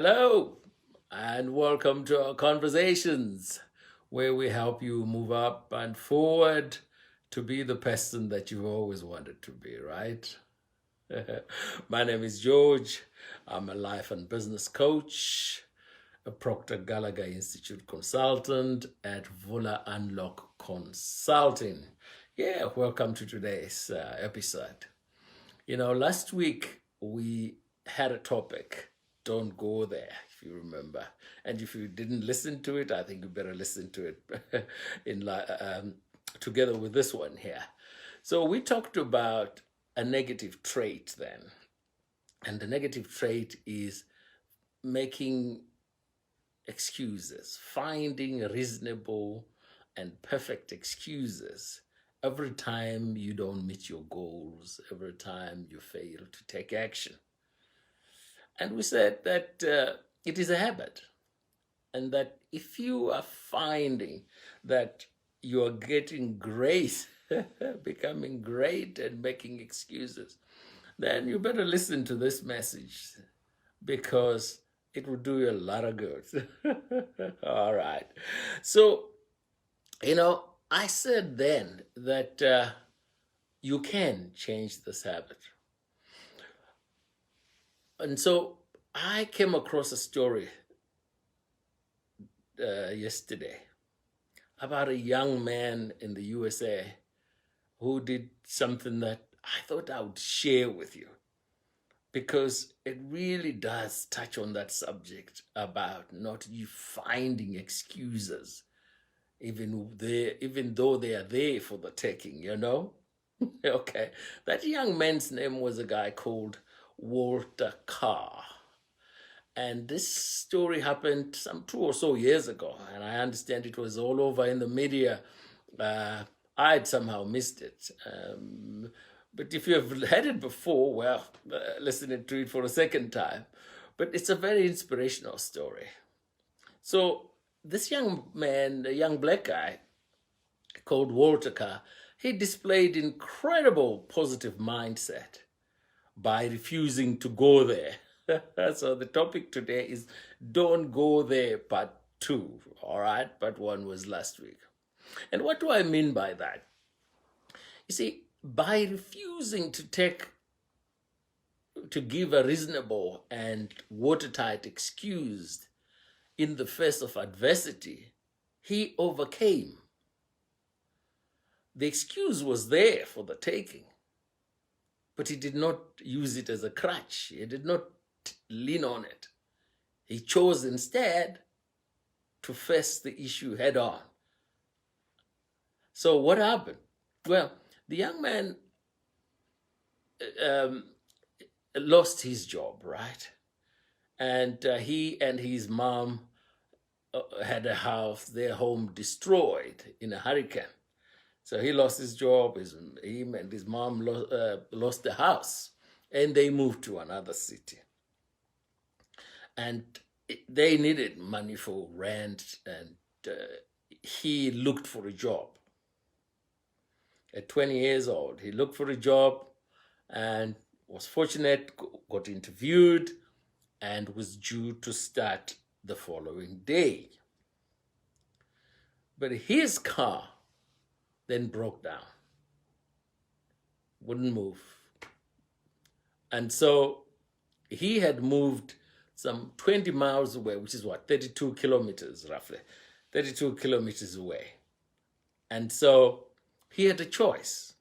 Hello, and welcome to our conversations where we help you move up and forward to be the person that you've always wanted to be, right? My name is George. I'm a life and business coach, a Proctor Gallagher Institute consultant at Vula Unlock Consulting. Yeah, welcome to today's episode. Last week we had a topic, don't go there, if you remember. And if you didn't listen to it, I think you better listen to it together with this one here. So we talked about a negative trait then. And the negative trait is making excuses, finding reasonable and perfect excuses every time you don't meet your goals, every time you fail to take action. And we said that it is a habit, and that if you are finding that you are getting great, becoming great and making excuses, then you better listen to this message because it will do you a lot of good. All right. So, I said then that you can change this habit. And so I came across a story yesterday about a young man in the USA who did something that I thought I would share with you because it really does touch on that subject about not you finding excuses even though they are there for the taking. Okay. That young man's name was a guy called Walter Carr. And this story happened some 2 or so years ago, and I understand it was all over in the media. I'd somehow missed it. But if you have heard it before, well, listening to it for a second time. But it's a very inspirational story. So this young man, a young black guy called Walter Carr, he displayed incredible positive mindset by refusing to go there. So the topic today is don't go there, part two. All right, part one was last week. And what do I mean by that? You see, by refusing to give a reasonable and watertight excuse in the face of adversity, he overcame. The excuse was there for the taking, but he did not use it as a crutch. He did not lean on it. He chose instead to face the issue head on. So what happened? Well, the young man lost his job, right? And he and his mom had their home destroyed in a hurricane. So he lost his job, him and his mom lost the house, and they moved to another city. And they needed money for rent, and he looked for a job. At 20 years old, he looked for a job and was fortunate, got interviewed, and was due to start the following day. But his car then broke down, wouldn't move. And so he had moved some 20 miles away, which is 32 kilometers roughly, 32 kilometers away. And so he had a choice.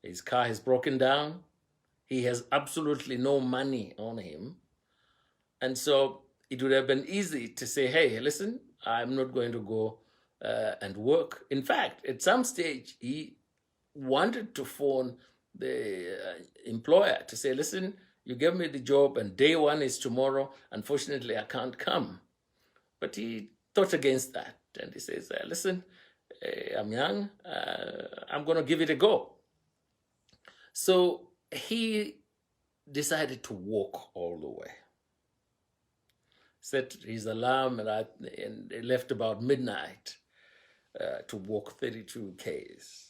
His car has broken down. He has absolutely no money on him. And so it would have been easy to say, hey, listen, I'm not going to go and work. In fact, at some stage, he wanted to phone the employer to say, listen, you gave me the job and day one is tomorrow. Unfortunately, I can't come. But he thought against that. And he says, listen, I'm young. I'm going to give it a go. So he decided to walk all the way. Set his alarm and left about midnight to walk 32 Ks.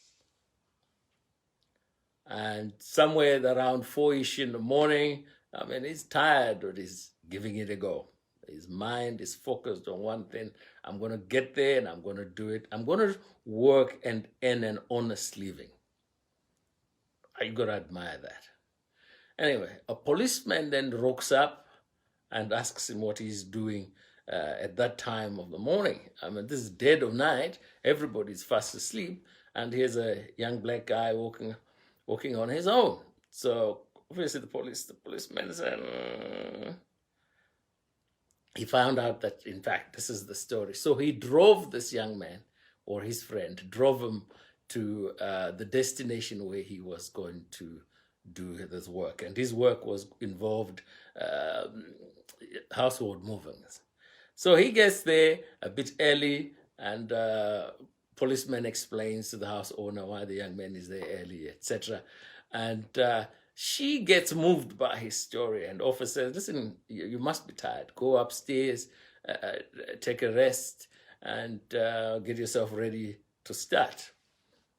And somewhere around 4-ish in the morning, he's tired, but he's giving it a go. His mind is focused on one thing. I'm going to get there and I'm going to do it. I'm going to work and earn an honest living. You got to admire that. Anyway, a policeman then rocks up and asks him what he's doing at that time of the morning. I mean, this is dead of night. Everybody's fast asleep. And here's a young black guy walking on his own. So obviously the policeman said, he found out that, in fact, this is the story. So he drove this young man, or his friend, drove him to the destination where he was going to do this work. And his work was involved household movings. So he gets there a bit early, and policeman explains to the house owner why the young man is there early, etc. And she gets moved by his story, and officer says, listen, you must be tired. Go upstairs, take a rest, and get yourself ready to start.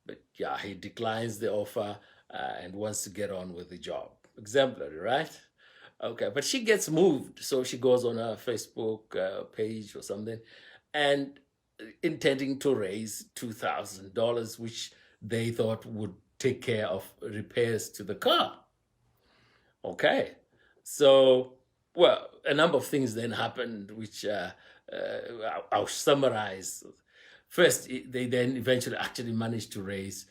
But yeah, he declines the offer and wants to get on with the job. Exemplary, right? Okay, but she gets moved. So she goes on her Facebook page or something, and intending to raise $2,000, which they thought would take care of repairs to the car. Okay, so, well, a number of things then happened, which I'll summarize. First, they then eventually actually managed to raise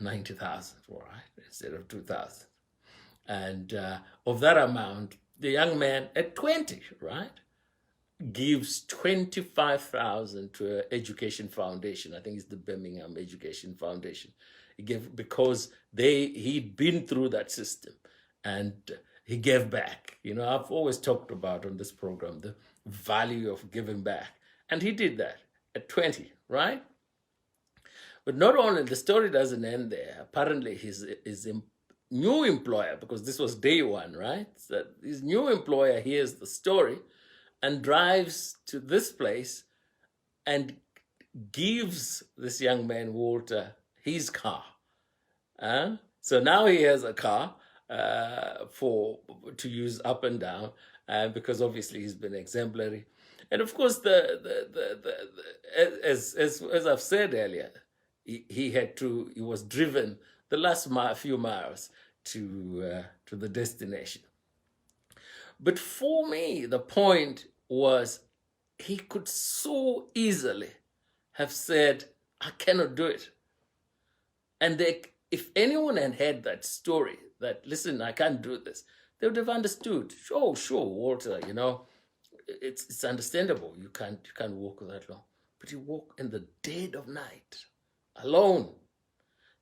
90,000, all right, instead of 2,000. And of that amount, the young man at 20, right, gives 25,000 to an education foundation. I think it's the Birmingham Education Foundation. He gave because he'd been through that system, and he gave back. You know, I've always talked about on this program the value of giving back, and he did that at 20, right? But not only, the story doesn't end there. Apparently, his new employer, because this was day one, right? So his new employer hears the story and drives to this place and gives this young man, Walter, his car. So now he has a car to use up and down, because obviously he's been exemplary. And of course, as I've said earlier, he was driven the last few miles to the destination. But for me, the point was, he could so easily have said, I cannot do it. And if anyone had heard that story, that, listen, I can't do this, they would have understood. Sure, Walter, you know, it's understandable. You can't walk that long. But you walk in the dead of night, alone,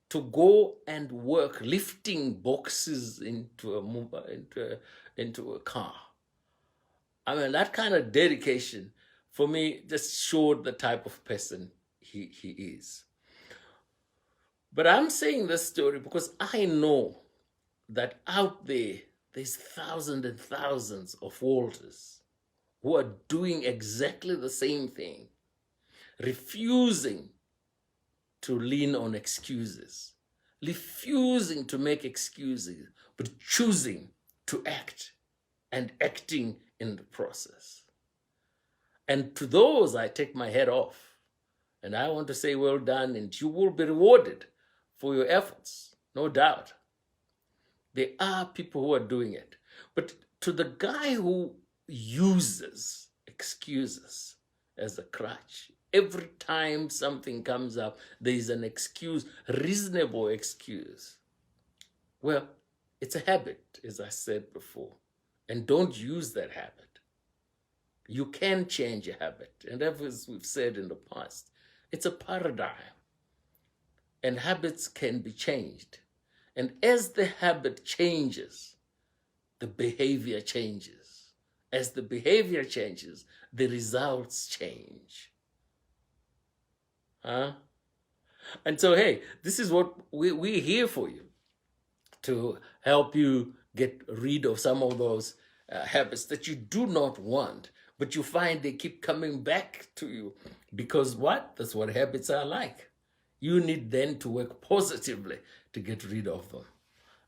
to go and work lifting boxes into a car. I mean, that kind of dedication, for me, just showed the type of person he is. But I'm saying this story because I know that out there's thousands and thousands of Walters who are doing exactly the same thing, refusing to lean on excuses, refusing to make excuses, but choosing to act and acting in the process. And to those, I take my hat off. And I want to say, well done, and you will be rewarded for your efforts, no doubt. There are people who are doing it. But to the guy who uses excuses as a crutch, every time something comes up, there is an excuse, reasonable excuse. Well, it's a habit, as I said before. And don't use that habit. You can change a habit. And as we've said in the past, it's a paradigm. And habits can be changed. And as the habit changes, the behavior changes. As the behavior changes, the results change. And so, hey, this is what we're here for you, to help you get rid of some of those habits that you do not want, but you find they keep coming back to you. Because what? That's what habits are like. You need then to work positively to get rid of them.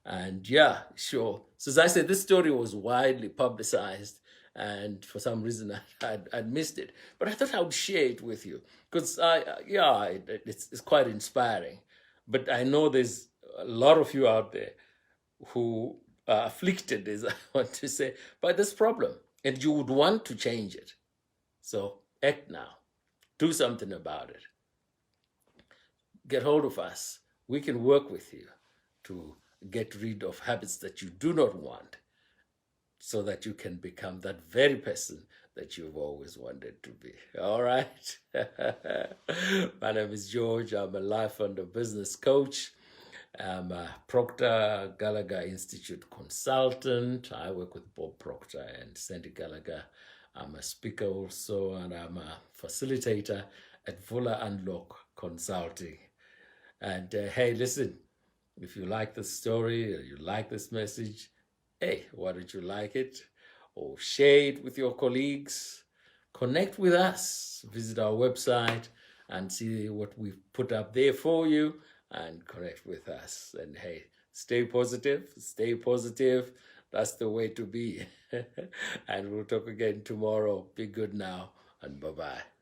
And yeah, sure. So as I said, this story was widely publicized, and for some reason I'd missed it. But I thought I would share it with you because it's quite inspiring. But I know there's a lot of you out there who are afflicted, as I want to say, by this problem, and you would want to change it. So act now. Do something about it. Get hold of us. We can work with you to get rid of habits that you do not want so that you can become that very person that you've always wanted to be. All right. My name is George. I'm a life and a business coach. I'm a Proctor Gallagher Institute consultant. I work with Bob Proctor and Sandy Gallagher. I'm a speaker also, and I'm a facilitator at Vula Unlock Consulting. And hey, listen, if you like this story or you like this message, hey, why don't you like it? Or share it with your colleagues. Connect with us. Visit our website and see what we've put up there for you and connect with us. And hey, stay positive. Stay positive. That's the way to be. And we'll talk again tomorrow. Be good now and bye-bye.